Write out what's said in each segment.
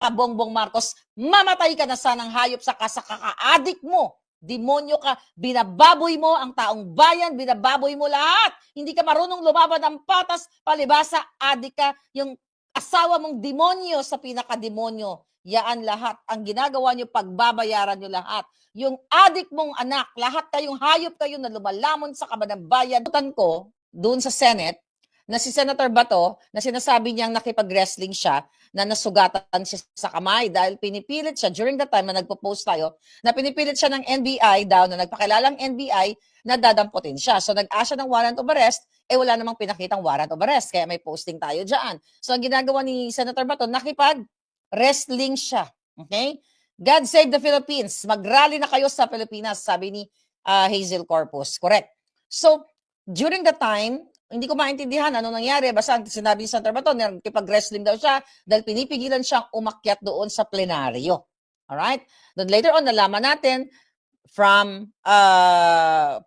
ka, Bongbong Marcos, mamatay ka na sanang hayop sa kaka-adik mo. Demonyo ka, binababoy mo ang taong bayan, binababoy mo lahat. Hindi ka marunong lumaban ng patas, palibasa, adik ka, yung asawa mong demonyo sa pinakademonyo. Yaan lahat. Ang ginagawa nyo, pagbabayaran nyo lahat. Yung adik mong anak, lahat kayong hayop kayo na lumalamon sa kabanang bayan. Tutan ko, doon sa Senate, na si Senator Bato, na sinasabi niyang nakipag-wrestling siya, na nasugatan siya sa kamay dahil pinipilit siya during the time na nagpo-post tayo, na pinipilit siya ng NBI daw, na nagpakilalang NBI, na dadamputin siya. So nag-asa ng warrant of arrest, wala namang pinakitang warrant of arrest, kaya may posting tayo dyan. So ang ginagawa ni Senator Bato, nakipag-wrestling siya. Okay? God save the Philippines. Mag-rally na kayo sa Pilipinas, sabi ni Hazel Corpus. Correct. So, during the time, hindi ko maintindihan ano nangyari. Basta sinabi ni Senator Bato, nakipag-wrestling daw siya dahil pinipigilan siyang umakyat doon sa plenaryo. Alright? Then later on, nalaman natin from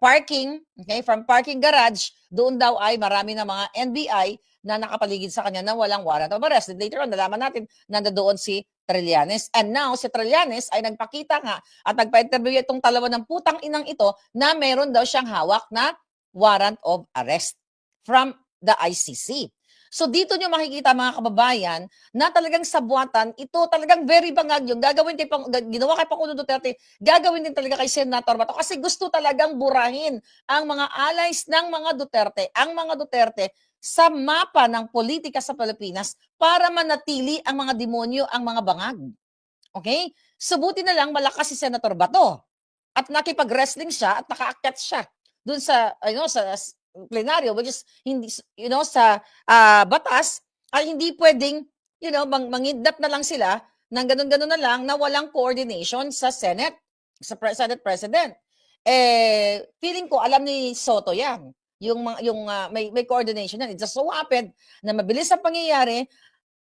parking, okay, from parking garage, doon daw ay marami na mga NBI na nakapaligid sa kanya na walang warrant of arrest. And later on, nalaman natin na doon si Trillanes. And now, si Trillanes ay nagpakita nga at nagpa-interview itong talawa ng putang inang ito na meron daw siyang hawak na warrant of arrest from the ICC. So dito nyo makikita mga kababayan na talagang sa buwatan, ito talagang very bangag yung gagawin ginawa kay Pangulong Duterte, gagawin din talaga kay Senator Bato kasi gusto talagang burahin ang mga allies ng mga Duterte, ang mga Duterte sa mapa ng politika sa Pilipinas para manatili ang mga demonyo, ang mga bangag. Okay? Subuti na lang malakas si Senator Bato at nakipag-wrestling siya at nakaakyat siya dun sa sa plenaryo, which is hindi sa batas ay hindi pwedeng mangidnap na lang sila ng ganun-ganun na lang na walang coordination sa Senate, sa Senate President. Feeling ko alam ni Soto yan. May coordination yan. It just so happened na mabilis ang pangyayari,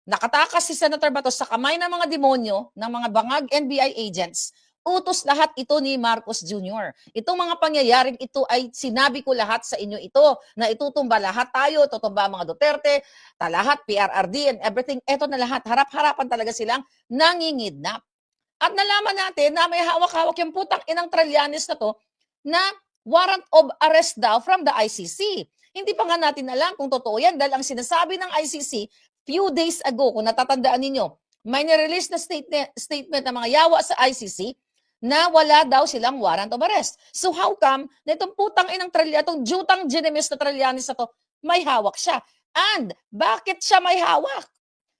nakatakas si Senator Bato sa kamay ng mga demonyo, ng mga bangag NBI agents. Utos lahat ito ni Marcos Jr. Itong mga pangyayaring ito ay sinabi ko lahat sa inyo ito, na itutumba lahat tayo, tutumba mga Duterte, lahat, PRRD and everything. Ito na lahat, harap-harapan talaga silang nangingidnap. At nalaman natin na may hawak-hawak yung putang inang Trillanes na to na warrant of arrest daw from the ICC. Hindi pa nga natin alam kung totoo yan dahil ang sinasabi ng ICC few days ago, kung natatandaan ninyo, may nirelease na statement ng mga yawa sa ICC na wala daw silang warrant of arrest. So how come na itong putang inang Trillanes, itong jutang ginemis na Trillanes na to, may hawak siya? And bakit siya may hawak?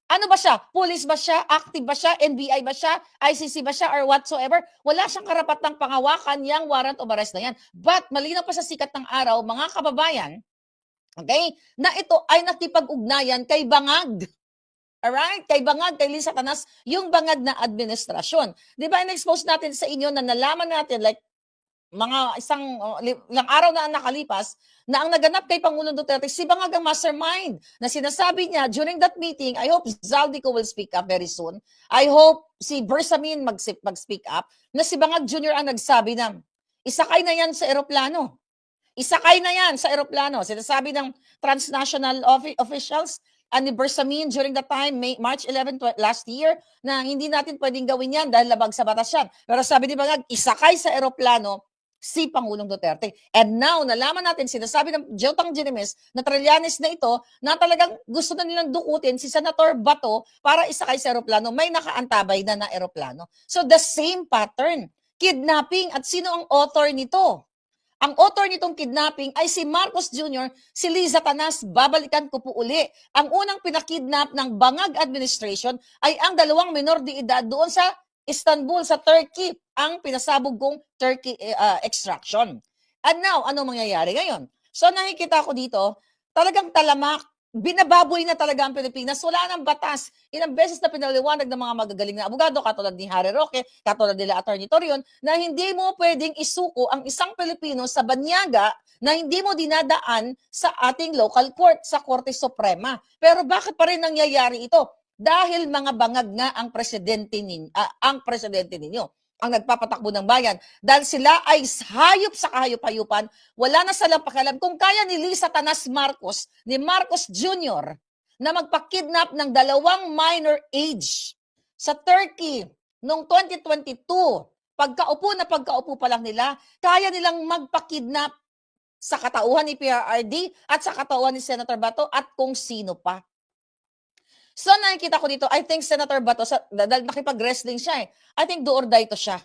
Ano ba siya? Police ba siya? Active ba siya? NBI ba siya? ICC ba siya? Or whatsoever? Wala siyang karapatang pangawakan yang warrant of arrest na yan. But malinaw pa sa sikat ng araw, mga kababayan, okay, na ito ay nakipag-ugnayan kay Bangag. Alright? Kay Bangag, kay Lisa Tanas, yung bangag na administrasyon. Di ba, in-expose natin sa inyo na nalaman natin, like, mga ilang araw na nakalipas, na ang naganap kay Pangulong Duterte, si Bangag ang mastermind, na sinasabi niya, during that meeting, I hope Zaldico will speak up very soon, I hope si Bersamin mag-speak up, na si Bangag Jr. ang nagsabi na, isakay na yan sa eroplano. Isakay na yan sa eroplano. Sinasabi ng transnational officials, ni Bersamin during the time, March 11 last year, na hindi natin pwedeng gawin yan dahil labag sa batas yan. Pero sabi ni Bangag, isakay sa eroplano si Pangulong Duterte. And now, nalaman natin, sinasabi ng Jotang Ginemes na Trillanes na ito, na talagang gusto na nilang dukutin si Senator Bato para isakay sa eroplano. May nakaantabay na eroplano. So the same pattern. Kidnapping. At sino ang author nito? Ang author nitong kidnapping ay si Marcos Jr., si Liza Tanas. Babalikan ko po uli. Ang unang pinakidnap ng Bangag administration ay ang 2 minor de edad doon sa Istanbul, sa Turkey, ang pinasabog kong Turkey extraction. And now, ano mangyayari ngayon? So nakikita ko dito, talagang talamak, binababoy na talaga ang Pilipinas. Wala nang batas. Ilang beses na pinaliwanag ng mga magagaling na abogado, katulad ni Harry Roque, katulad nila Attorney Torion, na hindi mo pwedeng isuko ang isang Pilipino sa banyaga na hindi mo dinadaan sa ating local court, sa Korte Suprema. Pero bakit pa rin nangyayari ito? Dahil mga bangag nga ang presidente ninyo, ang nagpapatakbo ng bayan. Dahil sila ay hayop sa kahayop-hayupan, wala na silang pakialam. Kung kaya ni Lisa Tanas Marcos, ni Marcos Jr., na magpakidnap ng 2 minor age, Sa Turkey, noong 2022, pagkaupo pa lang nila, kaya nilang magpakidnap sa katauhan ni PRRD at sa katauhan ni Senator Bato at kung sino pa. So nakikita ko dito, I think Senator Bato, dahil nakipag-wrestling siya I think do or die to siya.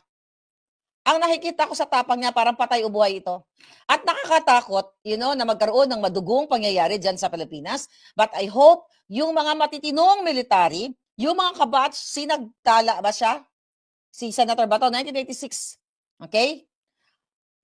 Ang nakikita ko sa tapang niya, parang patay o buhay ito. At nakakatakot, na magkaroon ng madugong pangyayari dyan sa Pilipinas. But I hope, yung mga matitinong military, yung mga kabatch, sinagtala ba siya? Si Senator Bato, 1986. Okay?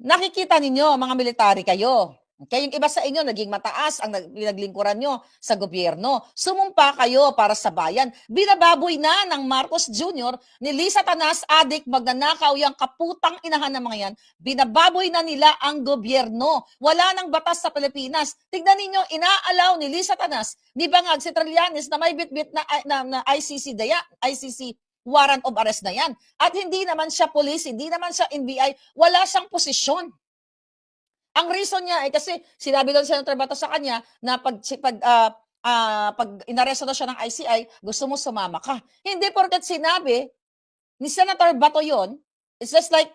Nakikita ninyo, mga military kayo. Okay? Yung iba sa inyo, naging mataas ang pinaglingkuran nyo sa gobyerno. Sumumpa kayo para sa bayan. Binababoy na ng Marcos Jr. ni Lisa Tanas, adik, magnanakaw yung kaputang inahan ng mga yan. Binababoy na nila ang gobyerno. Wala nang batas sa Pilipinas. Tignan ninyo, inaalaw ni Lisa Tanas, ni Bangag, si Trillanes na may bitbit na ICC warrant of arrest na yan. At hindi naman siya police, hindi naman siya NBI, wala siyang posisyon. Ang reason niya ay kasi sinabi doon Senator Bato sa kanya na pag inaresto na siya ng ICI, gusto mo sumama ka. Hindi porket sinabi ni Senator Bato yon, it's just like,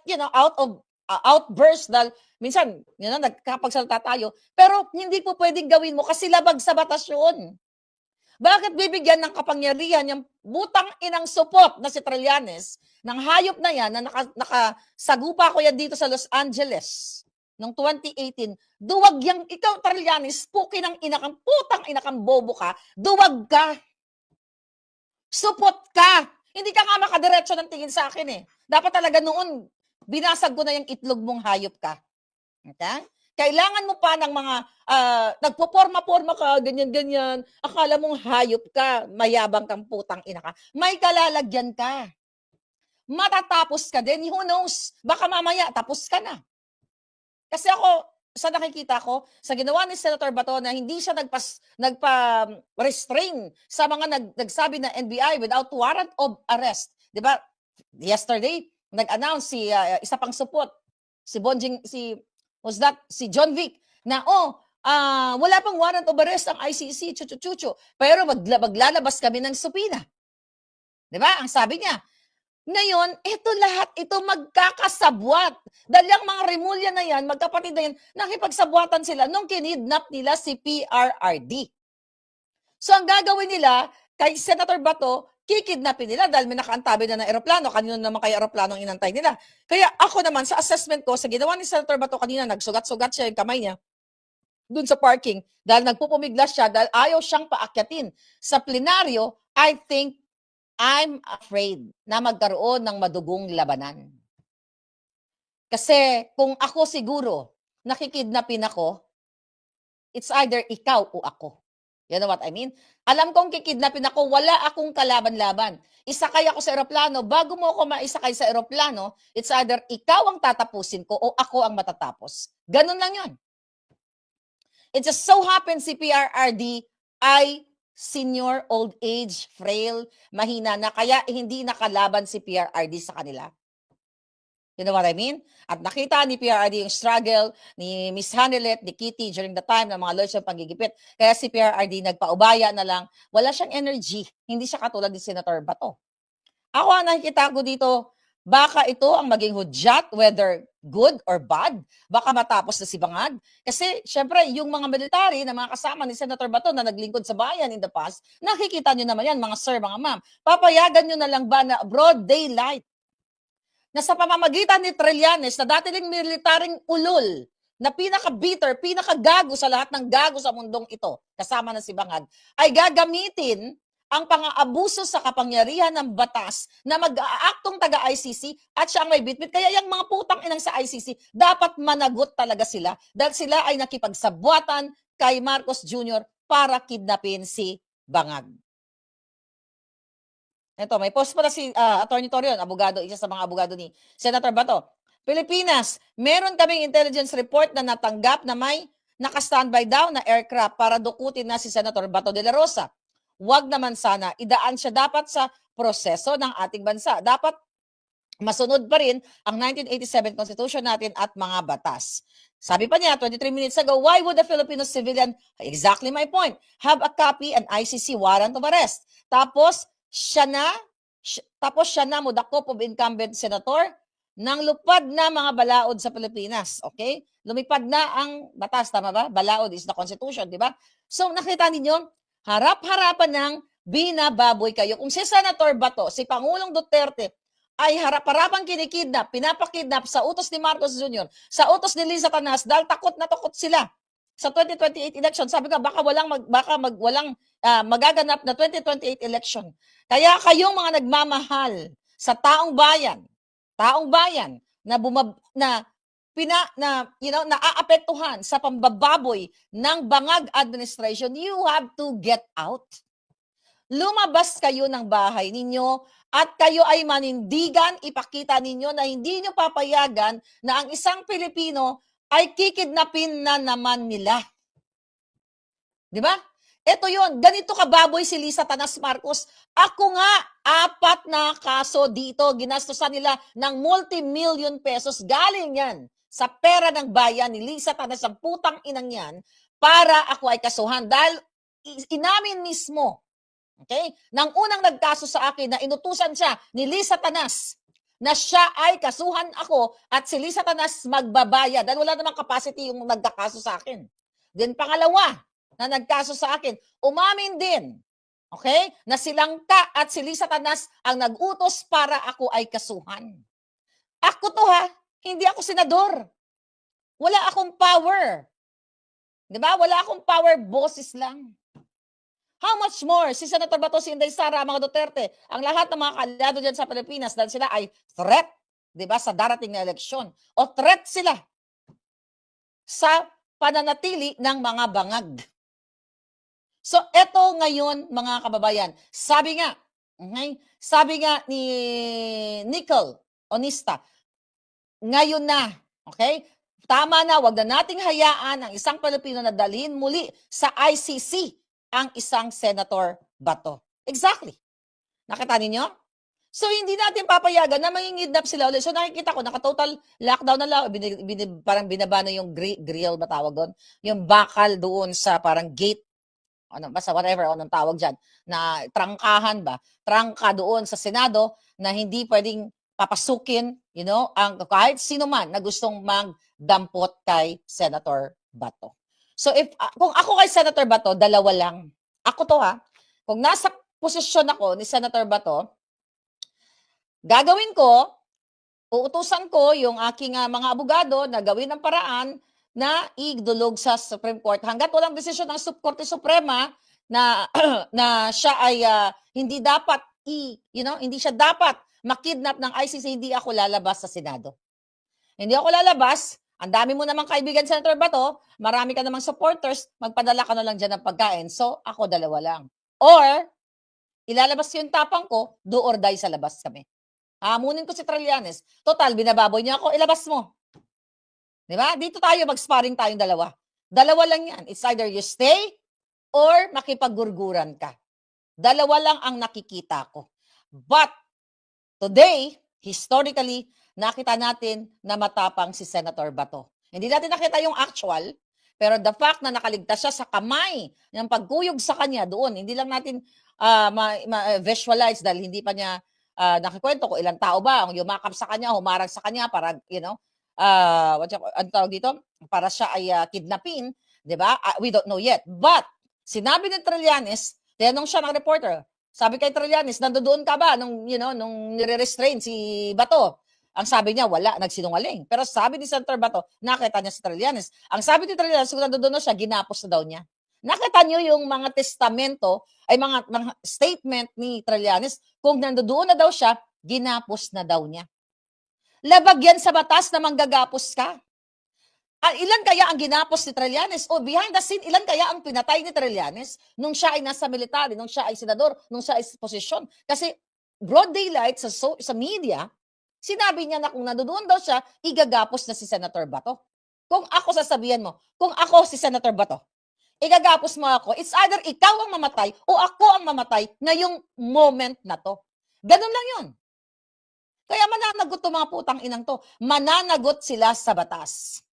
outburst dahil minsan, nagkapagsalita tayo, pero hindi po pwedeng gawin mo kasi labag sa batas yun. Bakit bibigyan ng kapangyarihan yung butang inang supot na si Trillanes ng hayop na yan na nakasagupa ko yan dito sa Los Angeles noong 2018, duwag yang ikaw, Trillanes, puki ng inakang, putang inakang bobo ka, duwag ka. Supot ka. Hindi ka nga makadiretso ng tingin sa akin Dapat talaga noon, binasag ko na yung itlog mong hayop ka. Okay? Kailangan mo pa ng mga, nagpoporma-porma ka, ganyan-ganyan, akala mong hayop ka, mayabang kang putang ina ka, may kalalagyan ka. Matatapos ka din, who knows, baka mamaya tapos ka na. Kasi ako, sa nakikita ko, sa ginawa ni Senator Bato na hindi siya nagpa-restrain sa mga nagsabi na NBI without warrant of arrest. Di ba? Yesterday, nag-announce isa pang support, si John Vic, na wala pang warrant of arrest ang ICC, chuchu-chuchu, pero maglalabas kami ng subpoena. Di ba? Ang sabi niya, ngayon, lahat ito magkakasabwat. Dahil yung mga Remulla na yan, magkapatid na yan, nakipagsabwatan sila nung kinidnap nila si PRRD. So ang gagawin nila, kay Senator Bato, kikidnapin nila dahil may nakaantabi na ng eroplano. Kanino naman kaya eroplano ang inantay nila? Kaya ako naman, sa assessment ko, sa ginawa ni Senator Bato kanina, nagsugat-sugat siya yung kamay niya dun sa parking dahil nagpupumiglas siya dahil ayaw siyang paakyatin sa plenaryo. I think I'm afraid na magkaroon ng madugong labanan. Kasi kung ako siguro, nakikidnapin ako, it's either ikaw o ako. You know what I mean? Alam kong kikidnapin ako, wala akong kalaban-laban. Isakay ako sa eroplano, bago mo ako maisakay sa eroplano, it's either ikaw ang tatapusin ko o ako ang matatapos. Ganun lang yun. It just so happens si PRRD ay senior, old age, frail, mahina na, kaya hindi nakalaban si PRRD sa kanila. You know what I mean? At nakita ni PRRD yung struggle ni Miss Hanelet, ni Kitty during the time ng mga lawyers ng panggigipit. Kaya si PRRD nagpaubaya na lang. Wala siyang energy. Hindi siya katulad ni Senator Bato. Ako ang nakikita ko dito, baka ito ang maging hudyat, whether good or bad. Baka matapos na si Bangag. Kasi, syempre, yung mga military na mga kasama ni Senator Bato na naglingkod sa bayan in the past, nakikita nyo naman yan, mga sir, mga ma'am. Papayagan nyo na lang ba na broad daylight na sa pamamagitan ni Trillanes na dati ring militaring ulol, na pinaka-bitter, pinaka-gago sa lahat ng gago sa mundong ito, kasama na si Bangag, ay gagamitin ang pang-aabuso sa kapangyarihan ng batas na mag-aaktong taga-ICC at siya ang may bitbit. Kaya yung mga putang inang sa ICC, dapat managot talaga sila dahil sila ay nakipagsabwatan kay Marcos Jr. para kidnapin si Bangag. Ito, may post pa na si Attorney Torion, abogado, isa sa mga abogado ni Senator Bato. Pilipinas, meron kaming intelligence report na natanggap na may naka-standby daw na aircraft para dukutin na si Senator Bato de la Rosa. Wag naman sana, idaan siya dapat sa proseso ng ating bansa. Dapat masunod pa rin ang 1987 Constitution natin at mga batas. Sabi pa niya, 23 minutes ago, why would a Filipino civilian, exactly my point, have a copy and ICC warrant of arrest? Tapos, siya na Tapos siya na mudakop of incumbent senator nang lupad na mga balaod sa Pilipinas. Okay? Lumipad na ang batas, tama ba? Balaod is the Constitution, di ba? So nakita ninyo, harap-harapan ng binababoy kayo. Kung si Senator Bato, si Pangulong Duterte, ay harap-harapang kinikidnap, pinapakidnap sa utos ni Marcos Jr., sa utos ni Liza Tanas, dahil takot na takot sila sa 2028 election. Sabi ko, baka walang magaganap na 2028 election. Kaya kayong mga nagmamahal sa taong bayan naaapektuhan sa pambababoy ng bangag administration, you have to get out. Lumabas kayo ng bahay ninyo at kayo ay manindigan, ipakita ninyo na hindi nyo papayagan na ang isang Pilipino ay kikidnapin na naman nila. Di ba? Ito yon, ganito kababoy si Liza Tanas Marcos. Ako nga, 4 na kaso dito, ginastosan nila ng multi-million pesos. Galing yan sa pera ng bayan ni Liza Tanas, ang putang inang yan, para ako ay kasuhan. Dahil inamin mismo, okay, nang unang nagkaso sa akin na inutusan siya ni Liza Tanas na siya ay kasuhan ako at si Liza Tanas magbabayad dahil wala namang capacity yung nagkakaso sa akin. Then pangalawa na nagkaso sa akin, umamin din, okay, na si Langka at si Liza Tanas ang nag-utos para ako ay kasuhan. Ako to ha, hindi ako senador. Wala akong power. Diba? Wala akong power, boses lang. How much more si Senator Bato, si Inday Sara, mga Duterte, ang lahat ng mga kalyado dyan sa Pilipinas dahil sila ay threat, di ba, sa darating na eleksyon. O threat sila sa pananatili ng mga bangag. So, eto ngayon, mga kababayan, sabi nga ni Nicole Onista, ngayon na, okay, tama na, wag na nating hayaan ang isang Pilipino na dalhin muli sa ICC ang isang Senator Bato. Exactly. Nakita ninyo? So, hindi natin papayagan na mangingidnap sila ulit. So, nakikita ko, naka-total lockdown na lang. Parang binaba na yung grill ba tawag doon? Yung bakal doon sa parang gate. Basta whatever, anong tawag dyan. Na trangkahan ba? Trangka doon sa Senado na hindi pwedeng papasukin, ang kahit sino man na gustong magdampot kay Senator Bato. So kung ako kay Senator Bato, dalawa lang. Ako to ha, kung nasa posisyon ako ni Senator Bato, gagawin ko, uutusan ko yung aking mga abogado na gawin ang paraan na idulog sa Supreme Court. Hanggat walang desisyon ng Korte Suprema na na siya ay hindi dapat hindi siya dapat makidnap ng ICC, hindi ako lalabas sa Senado. Hindi ako lalabas. Ang dami mo namang kaibigan, Senator Bato, marami ka namang supporters, magpadala ka na lang dyan ng pagkain. So, ako dalawa lang. Or, ilalabas yung tapang ko, do or die sa labas kami. Hamunin ko si Trillanes. Total, binababoy niya ako, ilabas mo. Diba? Dito tayo, mag-sparring tayong dalawa. Dalawa lang yan. It's either you stay or makipaggurguran ka. Dalawa lang ang nakikita ko. But, today, historically, nakita natin na matapang si Senator Bato. Hindi natin nakita yung actual, pero the fact na nakaligtas siya sa kamay ng pagkuyog sa kanya doon, hindi lang natin ma-visualize dahil hindi pa niya nakikwento kung ilang tao ba ang yumakap sa kanya, humarang sa kanya para, ano tawag dito? Para siya ay kidnapin, di ba? We don't know yet. But, sinabi ni Trillanes, tinanong siya ng reporter, sabi kay Trillanes, nandoon ka ba nung nire-restrain si Bato? Ang sabi niya, wala, nagsinungaling. Pero sabi ni Senator Bato, nakita niya si Trillanes. Ang sabi ni Trillanes, kung nandoon siya, ginapos na daw niya. Nakita niyo yung mga testamento, ay mga statement ni Trillanes, kung nandoon na daw siya, ginapos na daw niya. Labag yan sa batas na manggagapos ka. Ilan kaya ang ginapos ni Trillanes? O behind the scene, ilan kaya ang pinatay ni Trillanes nung siya ay nasa military, nung siya ay senador, nung siya ay posisyon? Kasi broad daylight sa media, sinabi niya na kung nandoon daw siya, igagapos na si Senator Bato. Kung ako sasabihan mo, kung ako si Senator Bato, igagapos mo ako, it's either ikaw ang mamatay o ako ang mamatay ngayong moment na to. Ganun lang yun. Kaya mananagot to mga putang inang to. Mananagot sila sa batas.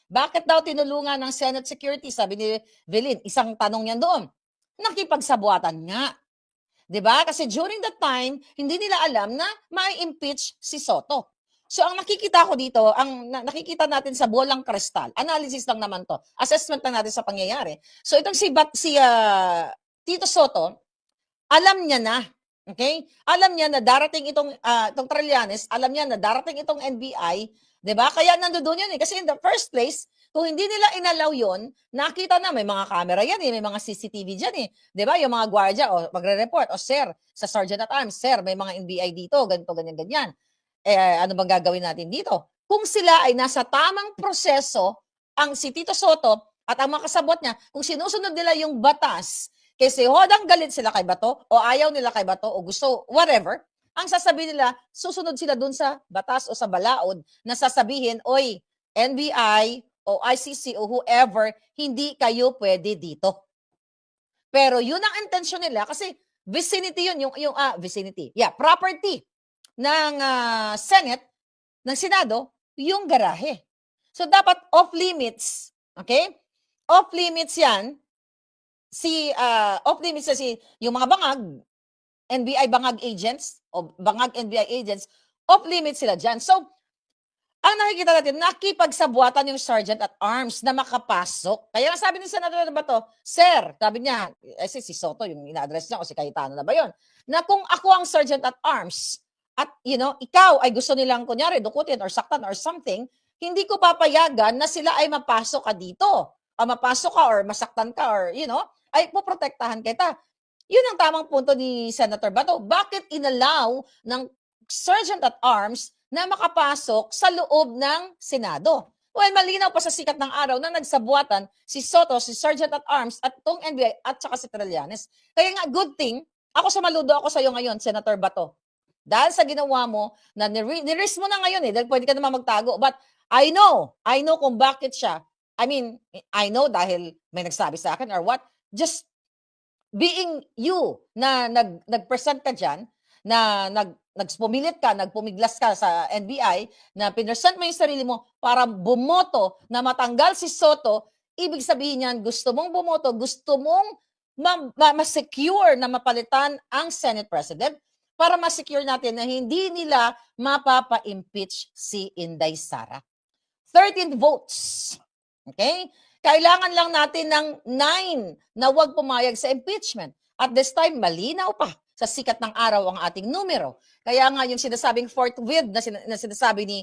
Bakit daw tinulungan ng Senate Security? Sabi ni Velin, isang tanong yan doon. Nakipagsabuatan nga. 'Di ba? Kasi during that time, hindi nila alam na mai-impeach si Soto. So ang nakikita ko dito, nakikita natin sa bolang kristal, analysis lang naman 'to. Assessment lang natin sa pangyayari. So itong si Tito Soto, alam niya na, okay? Alam niya na darating itong Trillanes, alam niya na darating itong NBI, 'di ba? Kaya nandoon 'yun eh. Kasi in the first place, kung hindi nila inalaw 'yon, nakita na may mga camera 'yan eh, may mga CCTV diyan eh. 'Di ba? Yung mga gwardiya o magre-report, "O sir, sa Sergeant at Arms, sir, may mga NBI dito, ganito, ganyan, ganyan. Ano bang gagawin natin dito?" Kung sila ay nasa tamang proseso, ang si Tito Soto at ang mga kasabot niya, kung sinusunod nila yung batas, kasi hodang galit sila kay Bato o ayaw nila kay Bato o gusto whatever, ang sasabihin nila, susunod sila dun sa batas o sa balaod na sasabihin, "Oy, NBI o ICC o whoever, hindi kayo pwede dito." Pero yun ang intensyon nila kasi vicinity yun, vicinity. Yeah, property ng Senate, ng Senado, yung garahe. So dapat off limits, okay? Off limits yan off limits kasi yung mga bangag, NBI bangag agents o bangag NBI agents, off limits sila diyan. So ang nakikita natin, nakipagsabuatan yung Sergeant at Arms na makapasok. Kaya nga sabi ni Senador Bato, "Sir," sabi niya, si Soto yung ina-address niya o si Cayetano na ba yun, na kung ako ang Sergeant at Arms at ikaw ay gusto nilang kunyari dukutin or saktan or something, hindi ko papayagan na sila ay mapasok ka dito. O mapasok ka or masaktan ka or ay poprotektahan kita. Yun ang tamang punto ni Senator Bato. Bakit inallow ng Sergeant at Arms na makapasok sa loob ng Senado? Well, malinaw pa sa sikat ng araw na nagsabuatan si Soto, si Sergeant at Arms at itong NBI at saka si Trillanes. Kaya nga, good thing, saludo ako sa iyo ngayon, Senator Bato. Dahil sa ginawa mo, na nirisk mo na ngayon dahil pwede ka naman magtago. But I know kung bakit siya. I mean, I know dahil may nagsabi sa akin or what, just being you na nag-present ka dyan, na nagpumilit ka, nagpumiglas ka sa NBI, na pinresent mo yung sarili mo para bumoto na matanggal si Soto, ibig sabihin yan, gusto mong bumoto, gusto mong ma-secure na mapalitan ang Senate President para ma-secure natin na hindi nila mapapa-impeach si Inday Sara. 13 votes. Okay? Kailangan lang natin ng 9 na huwag pumayag sa impeachment. At this time, malinaw pa sa sikat ng araw ang ating numero. Kaya nga yung sinasabing forthwith na sinasabi ni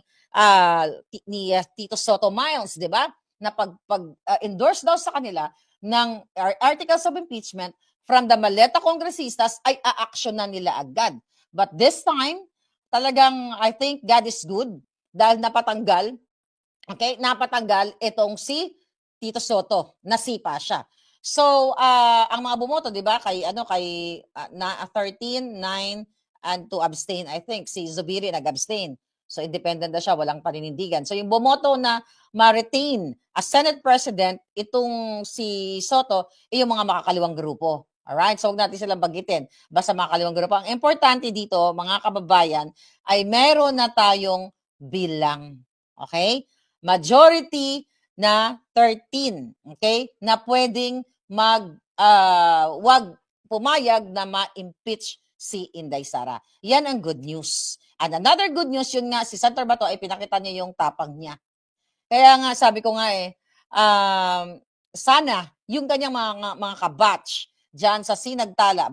Tito Soto Miles, di ba? Na pag-endorse daw sa kanila ng articles of impeachment from the maleta kongresistas ay aaksyonan nila agad. But this time, talagang I think God is good dahil napatanggal itong si Tito Soto, nasipa siya. So, ang mga bumoto, 'di ba, kay 13, 9 and 2 abstain, I think. Si Zubiri nag-abstain. So, independent na siya, walang paninindigan. So, yung bumoto na ma-retain as Senate President, itong si Soto, yung mga makakaliwang grupo. Alright? So, huwag natin silang bagitin. Basta makakaliwang grupo. Ang importante dito, mga kababayan, ay meron na tayong bilang. Okay? Majority na 13, okay? Na pwedeng wag pumayag na ma-impeach si Inday Sara. Yan ang good news. And another good news, yun nga, si Senator Bato ay pinakita niya yung tapang niya. Kaya nga, sabi ko nga sana yung kanyang mga kabatch dyan sa Sinagtala,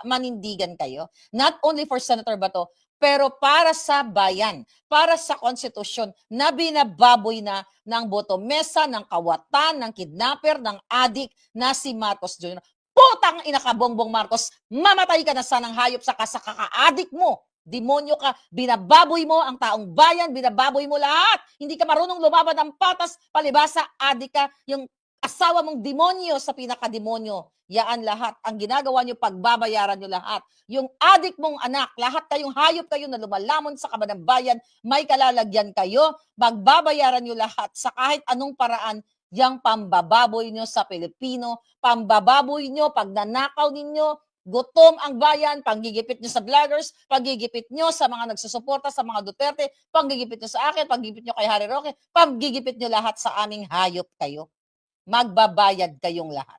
manindigan kayo. Not only for Senator Bato, pero para sa bayan, para sa konstitusyon na binababoy na ng boto mesa, ng kawatan, ng kidnapper, ng adik na si Marcos Jr. Putang ina ka, Bongbong Marcos, mamatay ka na sanang hayop sa kaka-adik mo. Demonyo ka, binababoy mo ang taong bayan, binababoy mo lahat. Hindi ka marunong lumaban ng patas, palibasa, adik ka, yung asawa mong demonyo sa pinakademonyo. Yaan lahat. Ang ginagawa nyo, pagbabayaran nyo lahat. Yung adik mong anak, lahat kayong hayop kayo na lumalamon sa kaban ng bayan, may kalalagyan kayo, pagbabayaran nyo lahat sa kahit anong paraan, yung pambababoy nyo sa Pilipino, pambababoy nyo, pagnanakaw ninyo, gutom ang bayan, panggigipit nyo sa vloggers, panggigipit nyo sa mga nagsusuporta sa mga Duterte, panggigipit nyo sa akin, panggigipit nyo kay Harry Roque, panggigipit nyo lahat sa aming hayop kayo. Magbabayad kayong lahat.